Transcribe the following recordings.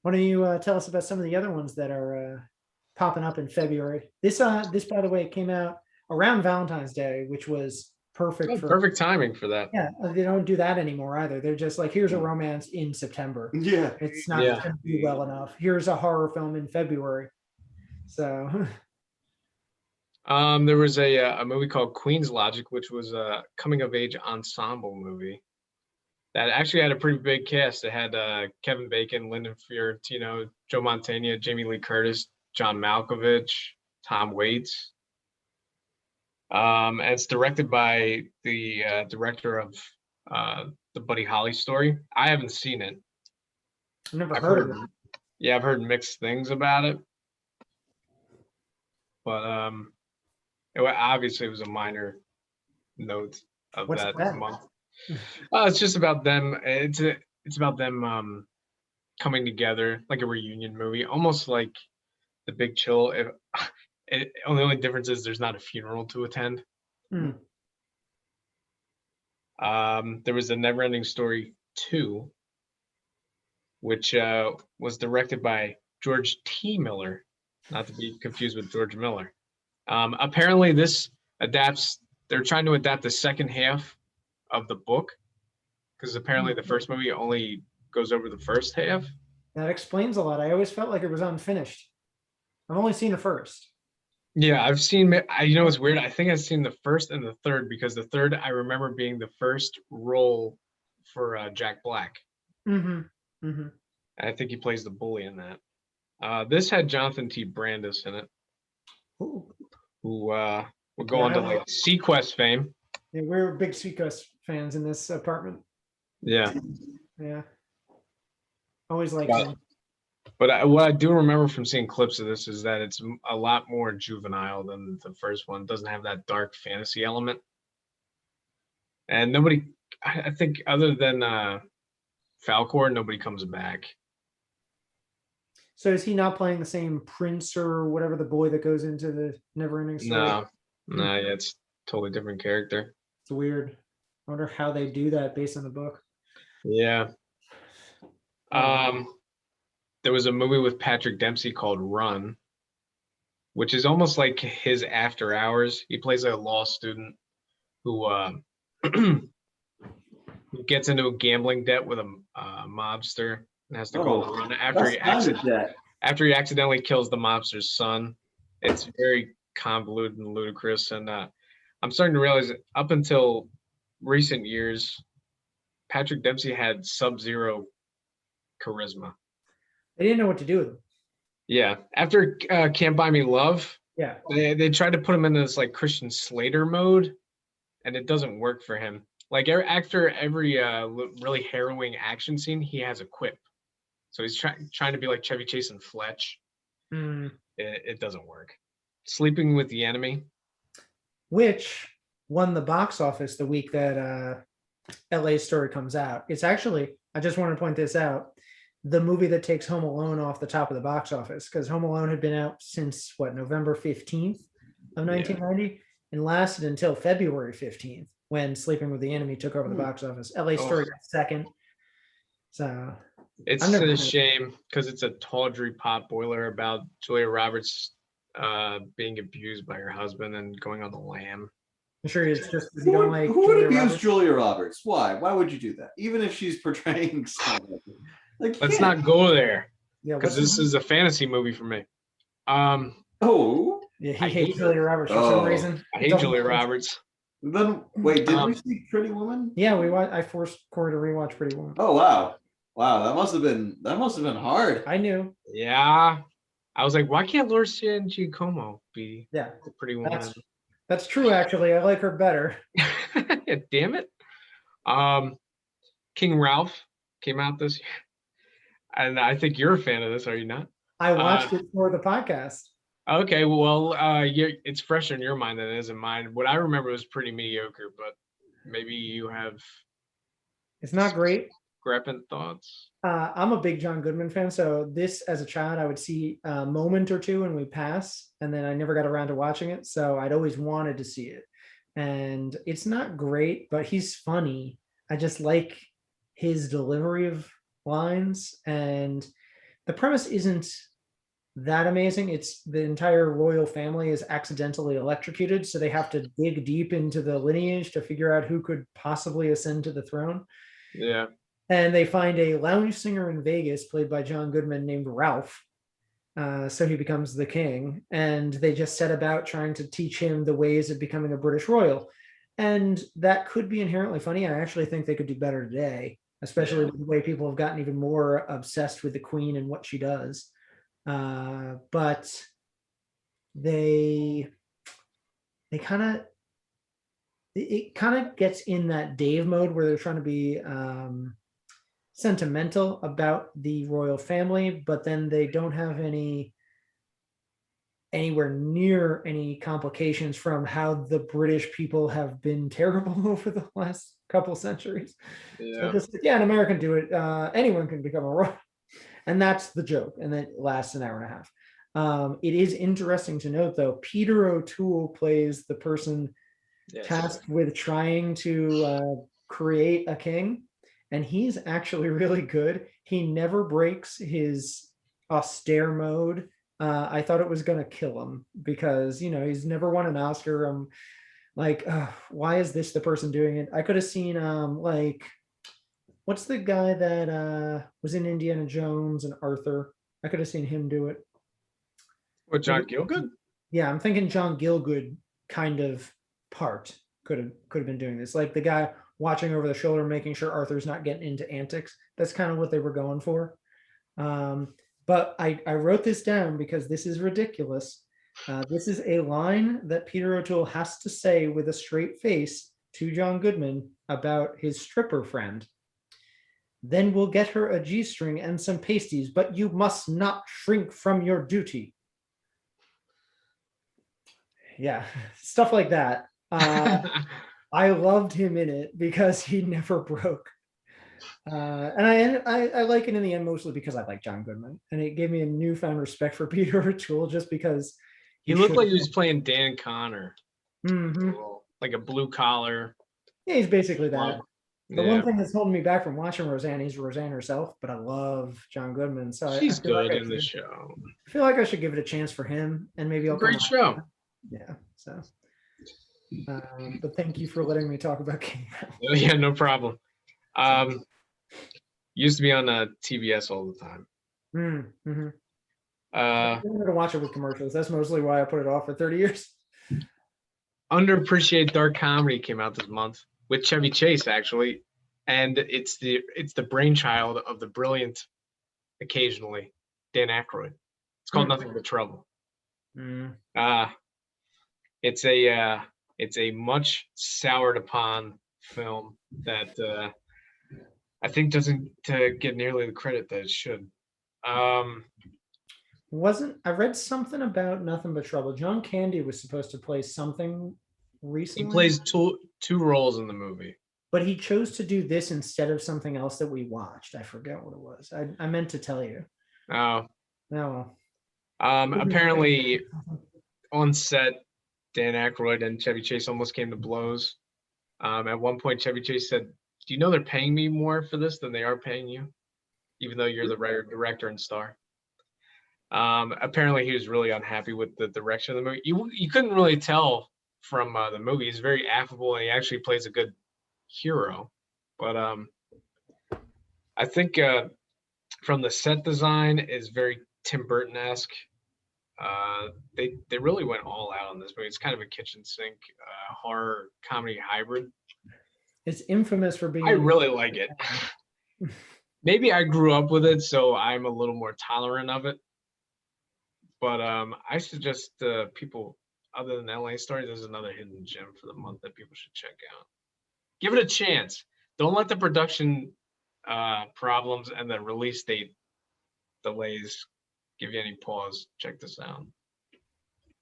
Why don't you tell us about some of the other ones that are popping up in February? This by the way, came out around Valentine's Day, which was perfect Oh, for. perfect timing for that. Yeah, they don't do that anymore either. They're just like, here's a romance in September. Yeah. It's not Yeah. going to do well enough. Here's a horror film in February. So, There was a movie called Queen's Logic, which was a coming of age ensemble movie that actually had a pretty big cast. It had Kevin Bacon, Lyndon Fiorentino, Joe Mantegna, Jamie Lee Curtis, John Malkovich, Tom Waits. And it's directed by the director of the Buddy Holly story. I haven't seen it. I've never I've heard of heard, it. yeah, I've heard mixed things about it, but obviously it was a minor note of What's that that? month. It's just about them. It's about them coming together, like a reunion movie, almost like The Big Chill. The only difference is there's not a funeral to attend. Hmm. There was a Neverending Story 2, which was directed by George T. Miller, not to be confused with George Miller. Apparently, this adapts. They're trying to adapt the second half of the book because apparently the first movie only goes over the first half. That explains a lot. I always felt like it was unfinished. I've only seen the first. Yeah, I've seen. You know, it's weird. I think I've seen the first and the third because the third I remember being the first role for Jack Black. Mm-hmm. Mm-hmm. I think he plays the bully in that. This had Jonathan T. Brandis in it, Ooh. who would go Yeah, on to like Sequest fame. yeah, we're big Seacrest fans in this apartment. Yeah, Yeah, always like but, him. what I do remember from seeing clips of this is that it's a lot more juvenile than the first one. It doesn't have that dark fantasy element, and nobody, I think, other than Falcor, nobody comes back. So is he not playing the same prince or whatever the boy that goes into the never-ending story? No, no, yeah, it's totally different character. It's weird. I wonder how they do that based on the book. Yeah. There was a movie with Patrick Dempsey called Run, which is almost like his After Hours. He plays a law student who gets into a gambling debt with a mobster and has to go on run after he accidentally kills the mobster's son. It's very convoluted and ludicrous, and I'm starting to realize that up until recent years, Patrick Dempsey had sub-zero charisma. They didn't know what to do with him. Yeah, after Can't Buy Me Love, Yeah, they tried to put him in this like Christian Slater mode, and it doesn't work for him. Like after every really harrowing action scene, he has a quip. So he's trying to be like Chevy Chase and Fletch. It doesn't work. Sleeping with the Enemy, which won the box office the week that LA Story comes out. It's actually, I just want to point this out, the movie that takes Home Alone off the top of the box office, because Home Alone had been out since what, November 15th of 1990 and lasted until February 15th when Sleeping with the Enemy took over the box office. LA Story got second. So it's a shame because it's a tawdry pot boiler about Julia Roberts being abused by her husband and going on the lam. I'm sure it's just who would abuse Julia Roberts? Why? Why would you do that? Even if she's portraying someone. Like, let's not go there. Yeah, because this is a fantasy movie for me. Yeah, he hates Julia Roberts for some reason. I hate Julia Roberts. Then wait, did we see Pretty Woman? Yeah, I forced Corey to rewatch Pretty Woman. Oh wow. Wow, that must have been hard. I knew. Yeah. I was like, why can't Lorcia and Giacomo be the Pretty Woman? That's true, actually. I like her better. Yeah, damn it. King Ralph came out this year. And I think you're a fan of this, are you not? I watched it for the podcast. Okay, well, it's fresher in your mind than it is in mine. What I remember was pretty mediocre, but maybe you have. It's not great. Discrepant thoughts. I'm a big John Goodman fan, so this as a child I would see a moment or two and we pass, and then I never got around to watching it. So I'd always wanted to see it, and it's not great, but he's funny. I just like his delivery of lines, and the premise isn't that amazing. It's the entire royal family is accidentally electrocuted, so they have to dig deep into the lineage to figure out who could possibly ascend to the throne. Yeah. And they find a lounge singer in Vegas, played by John Goodman, named Ralph. So he becomes the king, and they just set about trying to teach him the ways of becoming a British royal. And that could be inherently funny. I actually think they could do better today, especially with the way people have gotten even more obsessed with the queen and what she does. But they kind of it kind of gets in that Dave mode where they're trying to be sentimental about the royal family, but then they don't have anywhere near any complications from how the British people have been terrible over the last couple centuries. So Yeah. just an American do it. Anyone can become a royal, and that's the joke, and that lasts an hour and a half. It is interesting to note, though, Peter O'Toole plays the person Yes. tasked with trying to create a king, and he's actually really good. He never breaks his austere mode. I thought it was going to kill him because he's never won an Oscar. I'm like, why is this the person doing it? I could have seen like, what's the guy that was in Indiana Jones and Arthur? I could have seen him do it. What, John Gielgud? Yeah, I'm thinking John Gielgud kind of part could have been doing this, like the guy watching over the shoulder, making sure Arthur's not getting into antics. That's kind of what they were going for. But I wrote this down because this is ridiculous. This is a line that Peter O'Toole has to say with a straight face to John Goodman about his stripper friend. Then we'll get her a G-string and some pasties, but you must not shrink from your duty. Yeah, stuff like that. I loved him in it because he never broke. And I like it in the end mostly because I like John Goodman, and it gave me a newfound respect for Peter O'Toole just because he looked like he was playing Dan Connor. Mm-hmm. Like a blue collar. Yeah, he's basically that. The one Yeah. thing that's holding me back from watching Roseanne, he's Roseanne herself, but I love John Goodman, so She's I feel good like in the show. I feel like I should give it a chance for him, and maybe I'll Great show. Yeah, so. But thank you for letting me talk about King. Yeah, no problem. Used to be on TBS all the time. Mm-hmm. I wanted to watch it with commercials. That's mostly why I put it off for 30 years. Underappreciated dark comedy came out this month with Chevy Chase, actually, and it's the brainchild of the brilliant, occasionally, Dan Aykroyd. It's called Nothing But Trouble. It's a much soured upon film that I think doesn't get nearly the credit that it should. I read something about Nothing But Trouble. John Candy was supposed to play something recently. He plays two roles in the movie, but he chose to do this instead of something else that we watched. I forget what it was. I meant to tell you. Oh. No. Apparently, on set, Dan Aykroyd and Chevy Chase almost came to blows. At one point, Chevy Chase said, "Do you know they're paying me more for this than they are paying you, even though you're the writer, director, and star?" Apparently, he was really unhappy with the direction of the movie. You couldn't really tell from the movie. He's very affable, and he actually plays a good hero. But I think from the set design is very Tim Burton-esque. They really went all out on this movie. It's kind of a kitchen sink horror comedy hybrid. It's infamous for being. I really like it. Maybe I grew up with it, so I'm a little more tolerant of it. But I suggest people, other than LA Story, there's another hidden gem for the month that people should check out. Give it a chance. Don't let the production problems and the release date delays give you any pause. Check this out.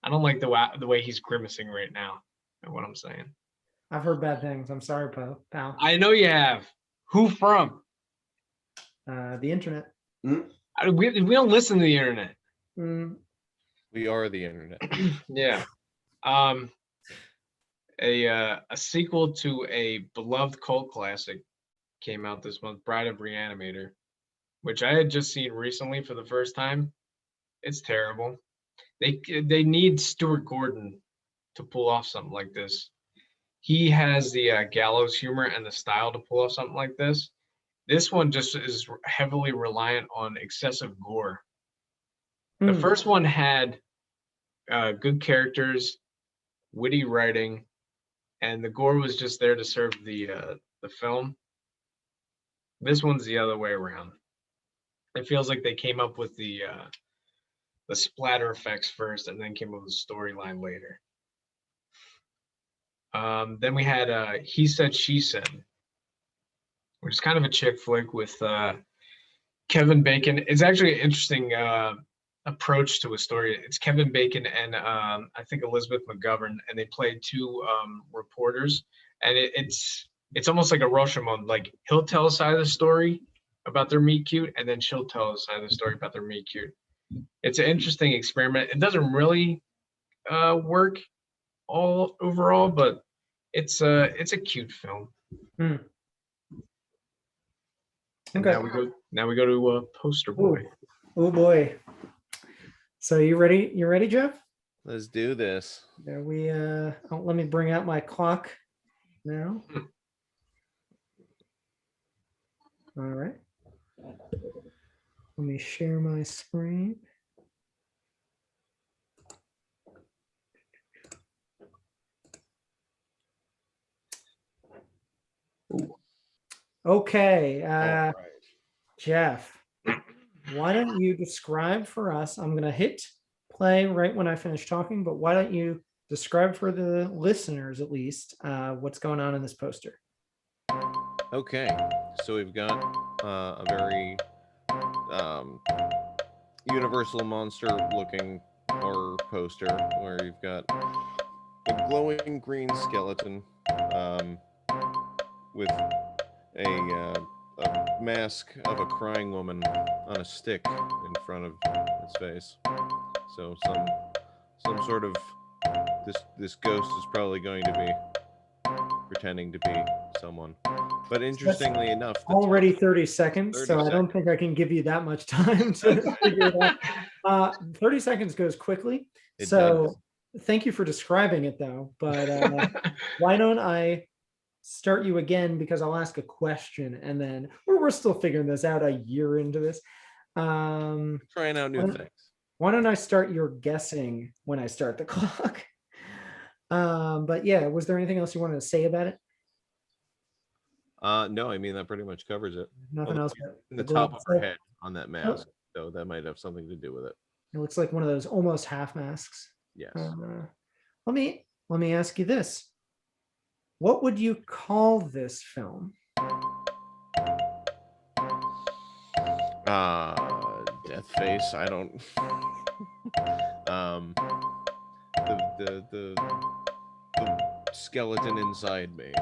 I don't like the way he's grimacing right now. Know what I'm saying? I've heard bad things. I'm sorry, pal. I know you have. Who from? The internet. We don't listen to the internet. We are the internet. Yeah. A sequel to a beloved cult classic came out this month, Bride of Reanimator. which I had just seen recently for the first time. It's terrible. They need Stuart Gordon to pull off something like this. He has the gallows humor and the style to pull off something like this. This one just is heavily reliant on excessive gore. The Hmm. first one had good characters, witty writing, and the gore was just there to serve the film. This one's the other way around. It feels like they came up with the splatter effects first, and then came up with the storyline later. Then we had He Said, She Said, which is kind of a chick flick with Kevin Bacon. It's actually an interesting approach to a story. It's Kevin Bacon and I think Elizabeth McGovern, and they played two reporters, and it's almost like a Rashomon. Like he'll tell a side of the story about their meet cute, and then she'll tell a side of the story about their meet cute. It's an interesting experiment. It doesn't really work all overall, but it's a cute film. Hmm. And Okay. now we go to Poster Boy. Oh boy. So you ready? You ready, Jeff? Let's do this. There we let me bring out my clock now. All right. Let me share my screen. Okay, All right. Jeff, why don't you describe for us? I'm going to hit play right when I finish talking, but why don't you describe for the listeners at least what's going on in this poster? Okay, so we've got a very universal monster looking horror poster where you've got a glowing green skeleton with a mask of a crying woman on a stick in front of its face. So some sort of this ghost is probably going to be pretending to be someone. But interestingly enough, Already 30 seconds, 30 so I don't seconds. think I can give you that much time to figure it out. 30 seconds goes quickly. It So does. thank you for describing it though, but why don't I start you again, because I'll ask a question and then we're still figuring this out a year into this. Trying out new things. Why don't I start your guessing when I start the clock? But yeah, was there anything else you wanted to say about it? No, I mean that pretty much covers it. Nothing else. In the top of her head on that mask, so that might have something to do with it. It looks like one of those almost half masks. Yes. Let me ask you this. What would you call this film? Death face. I don't. The skeleton inside me.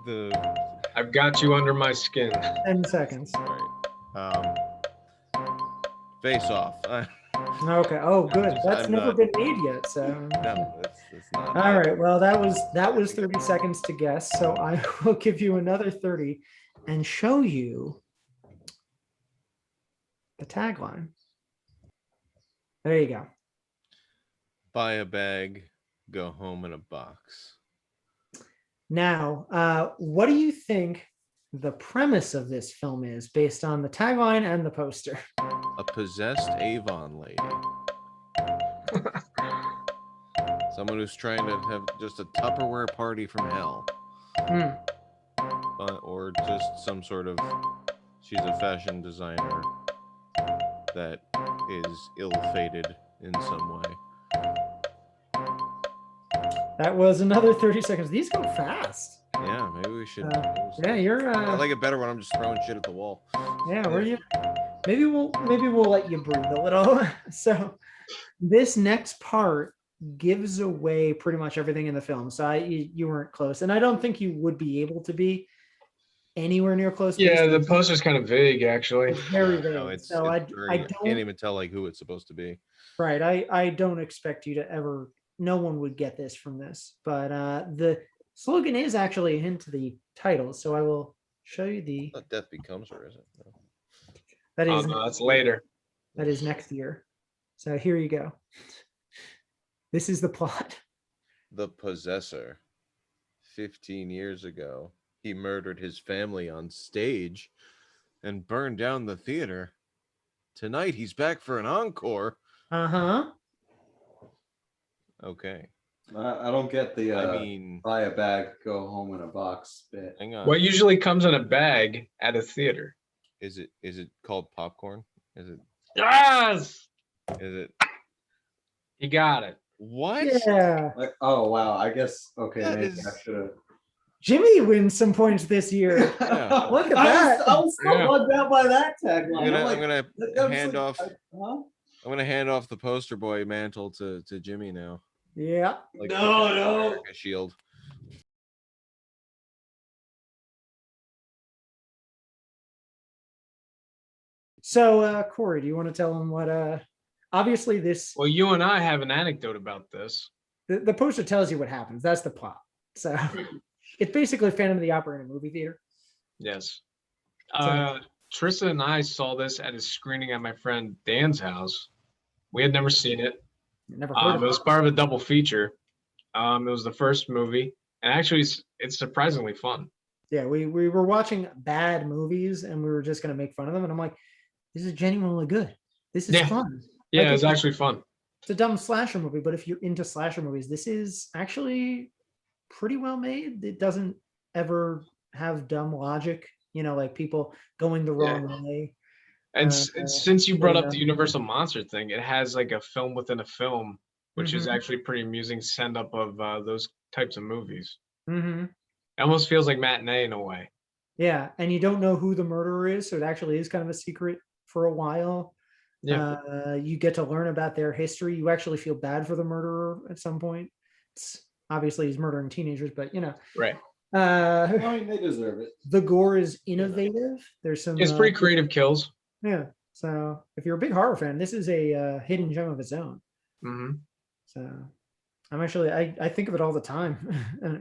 The I've got you under my skin. 10 seconds. right. Face off. Okay. Oh, good. That's I'm never not- been made yet. So No, it's not. all right. Well, that was 30 seconds to guess. So I will give you another 30 and show you the tagline. There you go. Buy a bag, go home in a box. Now, what do you think the premise of this film is based on the tagline and the poster? A possessed Avon lady. Someone who's trying to have just a Tupperware party from hell. Or just some sort of, she's a fashion designer that is ill-fated in some way. That was another 30 seconds. These go fast. Yeah, maybe we should. Yeah, you're. I like it better when I'm just throwing shit at the wall. Yeah, were you? Maybe we'll let you breathe a little. So, this next part gives away pretty much everything in the film. So you weren't close, and I don't think you would be able to be anywhere near close. Yeah, the poster's kind of vague, actually. It's very vague. No, it's so I can't don't. even tell like who it's supposed to be. Right. I don't expect you to ever. No one would get this from this, but the slogan is actually a hint to the title. So I will show you the. Not Death Becomes Her, is it? No. That Oh is no, that's later. that is next year. So here you go. This is the plot. The Possessor. 15 years ago, he murdered his family on stage and burned down the theater. Tonight, he's back for an encore. Uh-huh. Okay. I don't get the I mean, buy a bag, go home in a box bit. hang on. What usually comes in a bag at a theater? Is it called popcorn? Is it? Yes, Is it? he got it. What? Yeah. Like, oh wow, I guess okay. That Maybe is- I should have. Jimmy wins some points this year. Yeah. Look at I that. was so Yeah. bugged out by that tagline. I'm gonna that was hand like, off. huh? I'm gonna hand off the poster boy mantle to Jimmy now. Yeah. Like No, the no. America Shield. So Corey, do you want to tell him what obviously this Well, you and I have an anecdote about this. the poster tells you what happens. That's the plot. So it's basically Phantom of the Opera in a movie theater. Yes. So- Trista and I saw this at a screening at my friend Dan's house. We had never seen it. Never heard of It it. was part of a double feature. It was the first movie, and actually, it's surprisingly fun. Yeah, we were watching bad movies and we were just gonna make fun of them. And I'm like, this is genuinely good. This is Yeah. fun. Yeah, Like, it was actually fun. It's a dumb slasher movie, but if you're into slasher movies, this is actually pretty well made. It doesn't ever have dumb logic, like people going the wrong way. And since you brought yeah. up the Universal Monster thing, it has like a film within a film, which is Mhm. actually pretty amusing send up of those types of movies. Hmm. It almost feels like matinee in a way. Yeah, and you don't know who the murderer is, so it actually is kind of a secret for a while. Yeah. You get to learn about their history. You actually feel bad for the murderer at some point. It's obviously he's murdering teenagers, but Right. uh, I mean, they deserve it. the gore is innovative. There's some. It's pretty creative kills. Yeah. So if you're a big horror fan, this is a hidden gem of its own. Hmm. So I'm actually I think of it all the time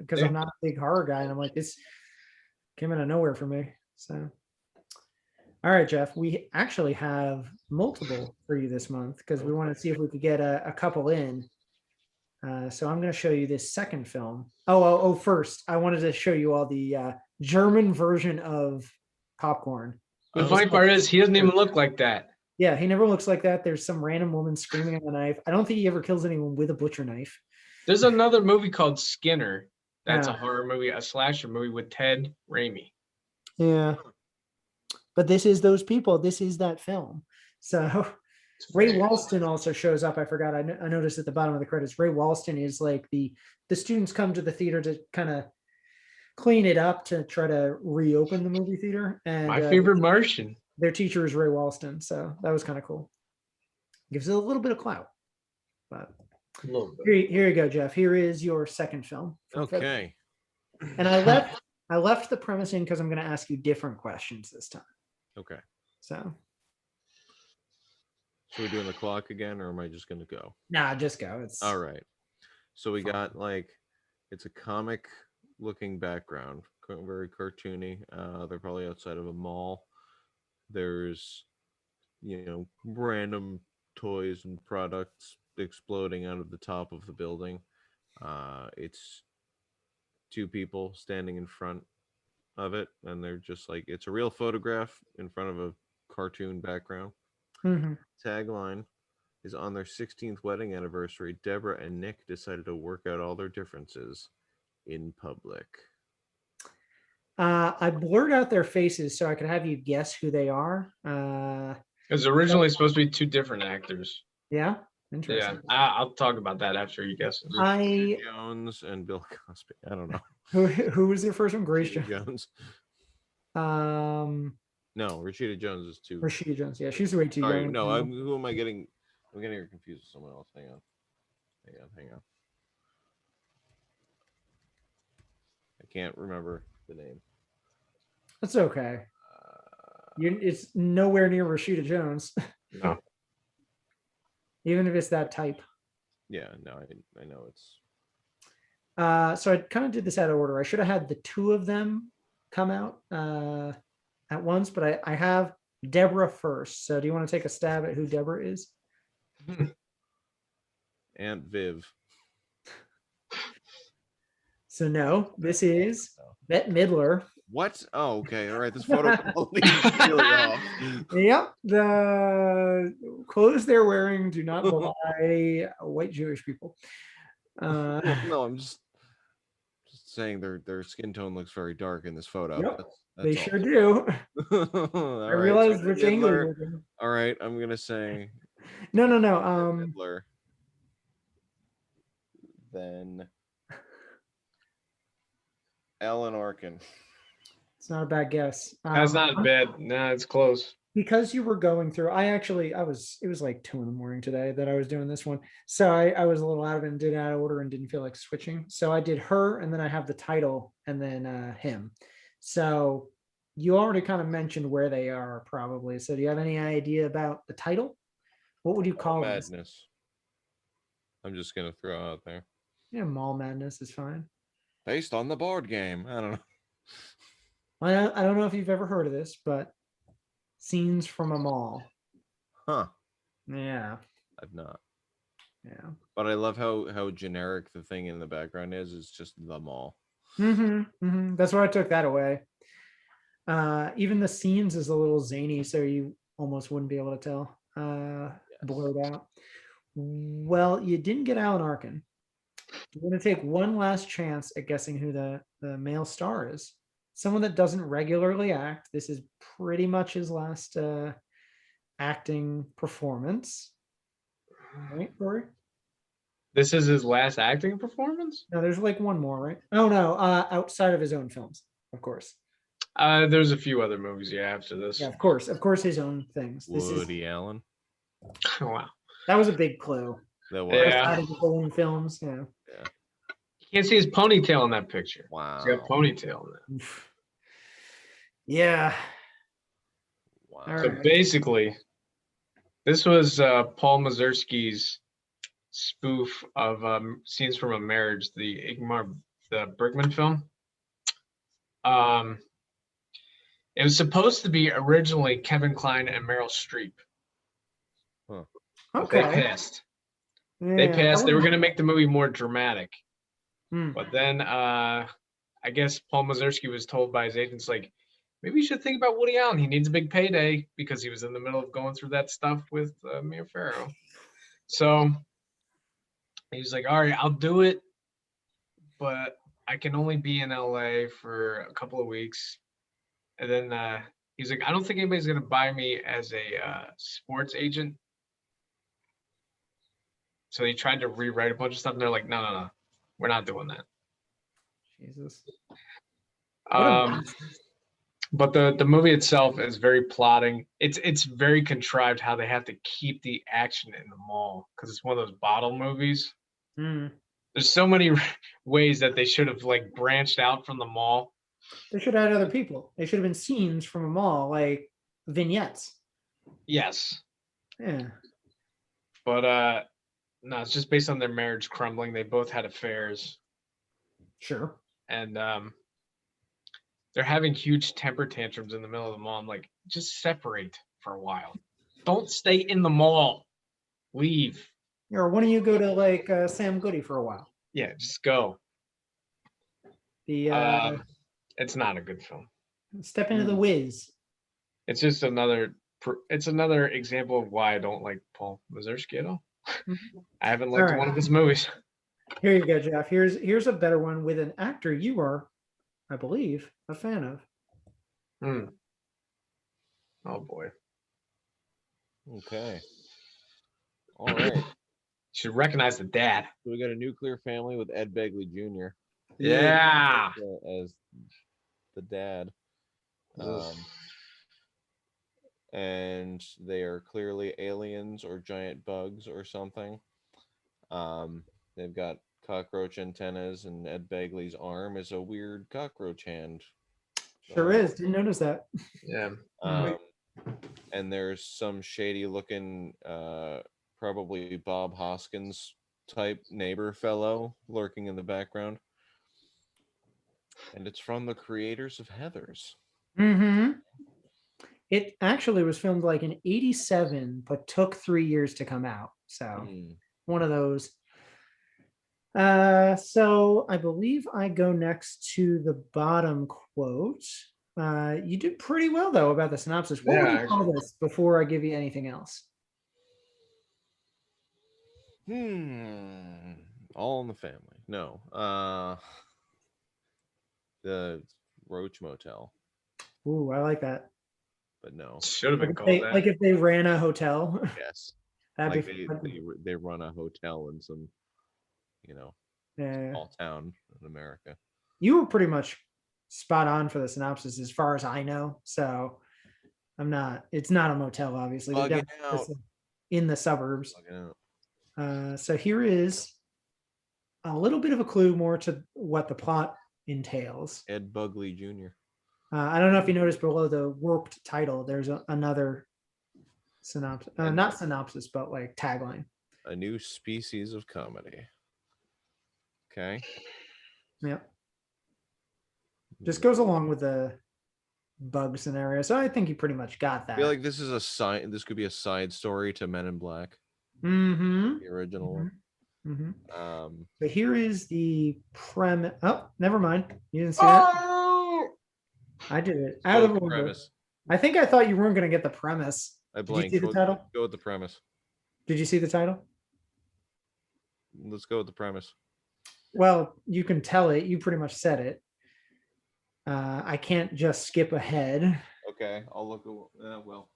because Yeah. I'm not a big horror guy, and I'm like, this came out of nowhere for me. So all right, Jeff, we actually have multiple for you this month because we want to see if we could get a couple in. So I'm going to show you this second film. First, I wanted to show you all the German version of Popcorn. The funny part is he doesn't even look like that. Yeah, he never looks like that. There's some random woman screaming on a knife. I don't think he ever kills anyone with a butcher knife. There's another movie called Skinner. That's Yeah. a horror movie, a slasher movie with Ted Raimi. Yeah. But this is those people. This is that film. So Ray Walston also shows up. I forgot. I noticed at the bottom of the credits. Ray Walston is like the students come to the theater to kind of clean it up to try to reopen the movie theater. And My favorite Martian. their teacher is Ray Walston, so that was kind of cool. Gives it a little bit of clout. But A little bit. here you go, Jeff. Here is your second film. Okay. And I left the premise in because I'm going to ask you different questions this time. Okay. So So we doing the clock again, or am I just gonna go? nah, just go. It's All right. So we got it's a comic looking background, very cartoony. They're probably outside of a mall. There's random toys and products exploding out of the top of the building. It's two people standing in front of it, and they're just like, it's a real photograph in front of a cartoon background. Mhm. Tagline is, on their 16th wedding anniversary, Deborah and Nick decided to work out all their differences in public. I blurred out their faces so I could have you guess who they are. It was originally supposed to be two different actors. Yeah, Yeah, interesting. I'll talk about that after you guess. I Jones and Bill Cosby. I don't know. who was their first one? Grace Rashida Jones. Jones. No, Rashida Jones is too. Rashida Jones. Yeah, she's way too Sorry, young. no. Who am I getting? I'm getting her confused with someone else. Hang on. I can't remember the name. That's okay. It's nowhere near Rashida Jones, No. even if it's that type. Yeah, no, I know it's. So I kind of did this out of order. I should have had the two of them come out at once, but I have Deborah first. So do you want to take a stab at who Deborah is? Aunt Viv. So no, this is Bette Midler. What? Oh, okay. All right. This photo quality is really off. Yep, the clothes they're wearing do not belie white Jewish people. Well, no, I'm just saying their skin tone looks very dark in this photo. Yep, That's they all. sure do. All I right, realized so which Bette angle Midler. you're doing. All right, I'm gonna say No. Bette Midler. Then Alan Arkin. It's not a bad guess. That's not bad. No, it's close. Because you were going through, it was like 2 a.m. today that I was doing this one. So I was a little out of it and did it out of order and didn't feel like switching. So I did her and then I have the title and then him. So you already kind of mentioned where they are probably. So do you have any idea about the title? What would you call this? Madness. I'm just gonna throw out there. Yeah, Mall Madness is fine. Based on the board game. I don't know. I don't know if you've ever heard of this, but Scenes from a Mall. Huh. Yeah. I've not. Yeah. But I love how generic the thing in the background is. It's just the mall. That's why I took that away. Even the scenes is a little zany, so you almost wouldn't be able to tell. Blurred out. Well, you didn't get Alan Arkin. You're going to take one last chance at guessing who the male star is. Someone that doesn't regularly act. This is pretty much his last acting performance. Right, Rory? This is his last acting performance? No, there's like one more, right? Oh, no, outside of his own films, of course. There's a few other movies, after this. Yeah, of course, his own things. Woody Allen. Wow. That was a big clue. That was. Yeah. Outside of his own films, yeah. You can't see his ponytail in that picture. Wow. He's got a ponytail in that. Yeah. Wow. All So right. basically, this was Paul Mazursky's spoof of Scenes from a Marriage, the Bergman film. It was supposed to be originally Kevin Kline and Meryl Streep. Huh. But Okay. they passed. Yeah, They passed. They were going to make the movie more dramatic. Hmm. But then I guess Paul Mazursky was told by his agents, like, maybe you should think about Woody Allen. He needs a big payday because he was in the middle of going through that stuff with Mia Farrow. So he was like, all right, I'll do it, but I can only be in LA for a couple of weeks. And then he's like, I don't think anybody's going to buy me as a sports agent. So he tried to rewrite a bunch of stuff, and they're like, no, we're not doing that. Jesus. But the movie itself is very plotting. It's very contrived how they have to keep the action in the mall because it's one of those bottle movies. There's so many ways that they should have like branched out from the mall. They should have had other people. They should have been scenes from a mall, like vignettes. Yes. Yeah. But no, it's just based on their marriage crumbling. They both had affairs. Sure. And they're having huge temper tantrums in the middle of the mall. I'm like, just separate for a while. Don't stay in the mall. Leave. Or why don't you go to like Sam Goody for a while? Yeah, just go. It's not a good film. Step into the Wiz. It's just another example of why I don't like Paul Mazursky at all. I haven't liked one of his movies. Here you go, Jeff. Here's a better one with an actor you are, I believe, a fan of. Oh boy. Okay. All right. You should recognize the dad. So we got a nuclear family with Ed Begley Jr. Yeah. As the dad. And they are clearly aliens or giant bugs or something. They've got cockroach antennas, and Ed Begley's arm is a weird cockroach hand. Sure is. Didn't notice that. Yeah. And there's some shady looking, probably Bob Hoskins type neighbor fellow lurking in the background. And it's from the creators of Heathers. Mm-hmm. It actually was filmed like in 87, but took 3 years to come out. So Hmm. one of those. So I believe I go next to the bottom quote. You did pretty well though about the synopsis. What would Yeah, you call this before I give you anything else? All in the Family. No. The Roach Motel. Ooh, I like that. But no. should have Like been if called they, that. like if they ran a hotel, Yes. that'd Like be they run a hotel in some, yeah. small town in America. You were pretty much spot on for the synopsis as far as I know. So it's not a motel, obviously. They're Bugging definitely out. in the suburbs. Bugging out. So here is a little bit of a clue more to what the plot entails. Ed Bugley Jr. I don't know if you noticed below the warped title, there's another synopsis, not synopsis, but like tagline. A new species of comedy. Okay. Yep. Just goes along with the bug scenario. So I think you pretty much got that. I feel like this is this could be a side story to Men in Black, Mm-hmm. the original one. Mm-hmm. But here is the premise. Oh, never mind. You didn't see that? I did it out of order. Premise. I think I thought you weren't going to get the premise. I Did you blanked. see the title? Go with the premise. Did you see the title? Let's go with the premise. Well, you can tell it. You pretty much said it. I can't just skip ahead. Okay, I'll look. Well,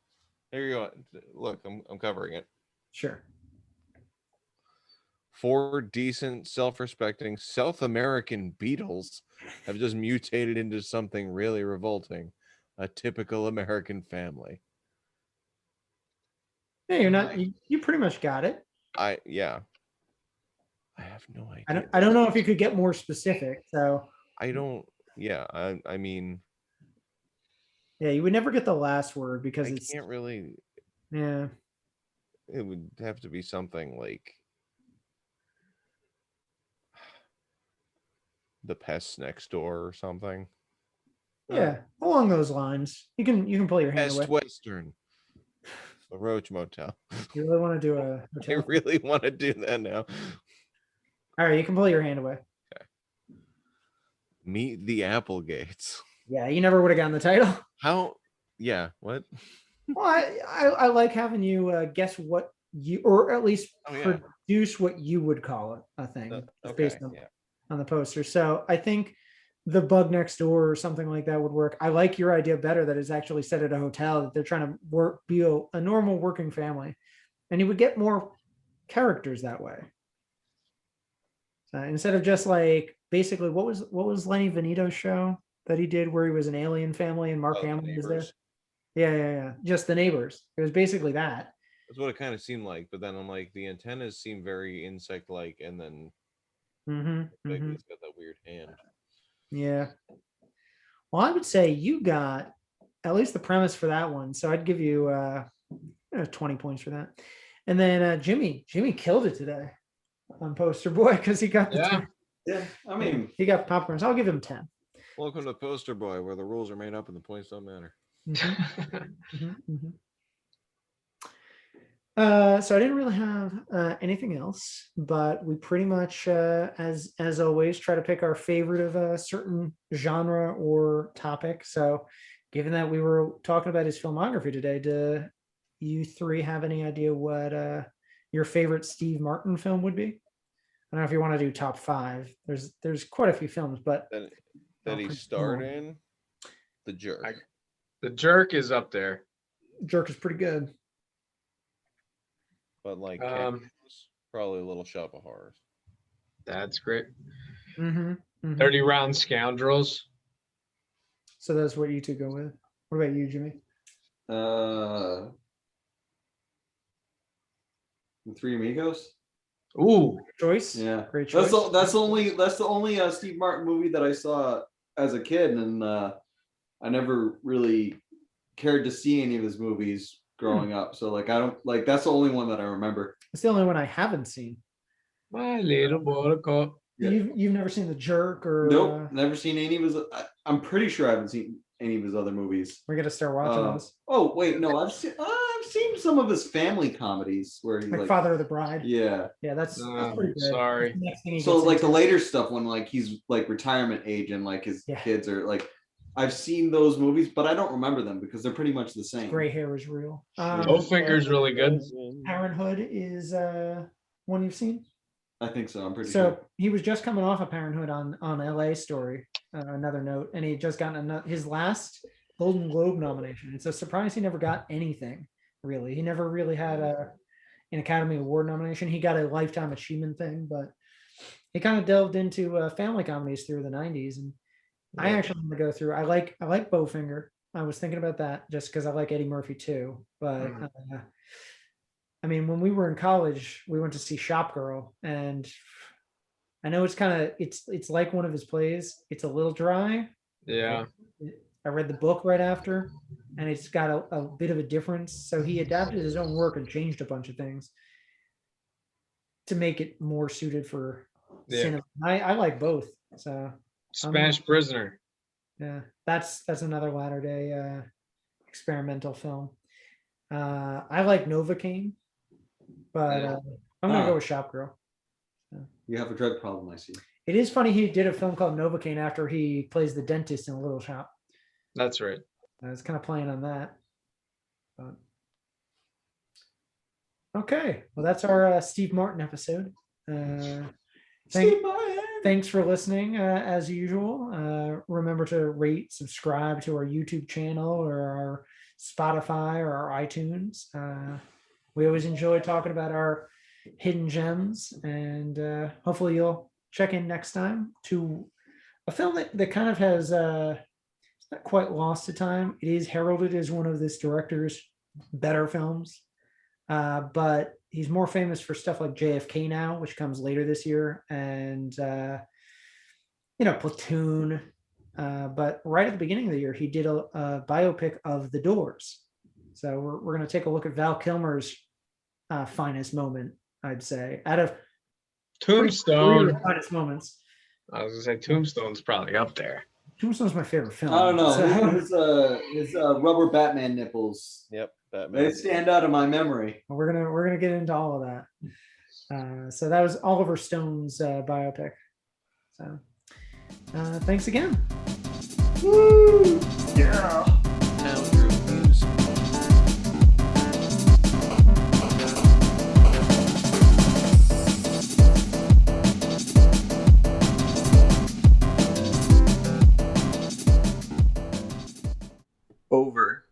here you go. Look, I'm covering it. Sure. 4 decent, self-respecting South American beetles have just mutated into something really revolting. A typical American family. Yeah, you're not. You pretty much got it. Yeah. I have no idea. I don't know if you could get more specific. So I don't. Yeah. I mean. Yeah, you would never get the last word because I can't really. Yeah. It would have to be something like The Pests Next Door or something. Yeah, along those lines. You can pull your hand Best away. Western. The Roach Motel. You really want to do a I hotel? really want to do that now. All right, you can pull your hand away. Okay. Meet the Applegates. Yeah, you never would have gotten the title. How? Yeah. What? Well, I like having you guess what you, or at least produce what you would call it a thing based on the poster. So I think The Bug Next Door or something like that would work. I like your idea better that it's actually set at a hotel, that they're trying to be a normal working family, and you would get more characters that way. So instead of just like basically what was Lenny Venito's show that he did where he was an alien family and Mark Hamill was there? Yeah. Just the neighbors. It was basically that. That's what it kind of seemed like. But then I'm like, the antennas seem very insect-like, and then it's got that weird hand. Yeah. Well, I would say you got at least the premise for that one. So I'd give you 20 points for that. And then Jimmy killed it today on Poster Boy because he got the I mean, he got popcorn. So I'll give him 10. Welcome to Poster Boy, where the rules are made up and the points don't matter. So I didn't really have anything else, but we pretty much, as always, try to pick our favorite of a certain genre or topic. So, given that we were talking about his filmography today, do you three have any idea what your favorite Steve Martin film would be? I don't know if you want to do top 5. There's quite a few films, but that he starred in. The Jerk. The Jerk is up there. Jerk is pretty good. But like probably a Little Shop of Horrors. That's great. 30 Round Scoundrels. So that's what you two go with. What about you, Jimmy? The Three Amigos. Ooh, choice. Yeah, great choice. That's the only Steve Martin movie that I saw as a kid, and I never really cared to see any of his movies growing up. So like I don't like that's the only one that I remember. It's the only one I haven't seen. My Little Buttercup. Yeah. You've never seen The Jerk or Nope, never seen any of his. I'm pretty sure I haven't seen any of his other movies. we're gonna start watching those. Oh wait, no, I've seen some of his family comedies where he Like Father of the Bride. Yeah. Yeah, that's pretty good. Sorry. That's the next thing he So gets like the into. later stuff when like he's like retirement age and like his Yeah. kids are like, I've seen those movies, but I don't remember them because they're pretty much the same. Gray hair is real. Goldfinger's really good. Parenthood is one you've seen. I think so. I'm pretty So sure. he was just coming off of Parenthood on LA Story, another note, and he had just gotten his last Golden Globe nomination. It's a surprise he never got anything really. He never really had an Academy Award nomination. He got a Lifetime Achievement thing, but he kind of delved into family comedies through the 90s. And I actually want to go through. I like Bowfinger. I was thinking about that just because I like Eddie Murphy too. But I mean, when we were in college, we went to see Shop Girl, and I know it's kind of it's like one of his plays. It's a little dry. Yeah. I read the book right after, and it's got a bit of a difference. So he adapted his own work and changed a bunch of things to make it more suited for cinema. I like both. So Spanish Prisoner. yeah, that's another latter day experimental film. I like Novocaine, but I'm gonna go with Shop Girl. You have a drug problem, I see. It is funny he did a film called Novocaine after he plays the dentist in a Little Shop. That's right. I was kind of playing on that. But... Okay, well that's our Steve Martin episode. Thanks for listening as usual. Remember to rate, subscribe to our YouTube channel or our Spotify or our iTunes. We always enjoy talking about our hidden gems, and hopefully you'll check in next time to a film that kind of has it's not quite lost to time. It is heralded as one of this director's better films, but he's more famous for stuff like JFK Now, which comes later this year, and Platoon. But right at the beginning of the year, he did a biopic of The Doors. So we're going to take a look at Val Kilmer's finest moment, I'd say, out of Tombstone. finest moments. I was gonna say Tombstone's probably up there. Tombstone's my favorite film. I don't know. So, His rubber Batman nipples. Yep, Batman. They stand out in my memory. we're gonna get into all of that. So that was Oliver Stone's biopic. So thanks again. Woo! Yeah. Now Drew Music. Over.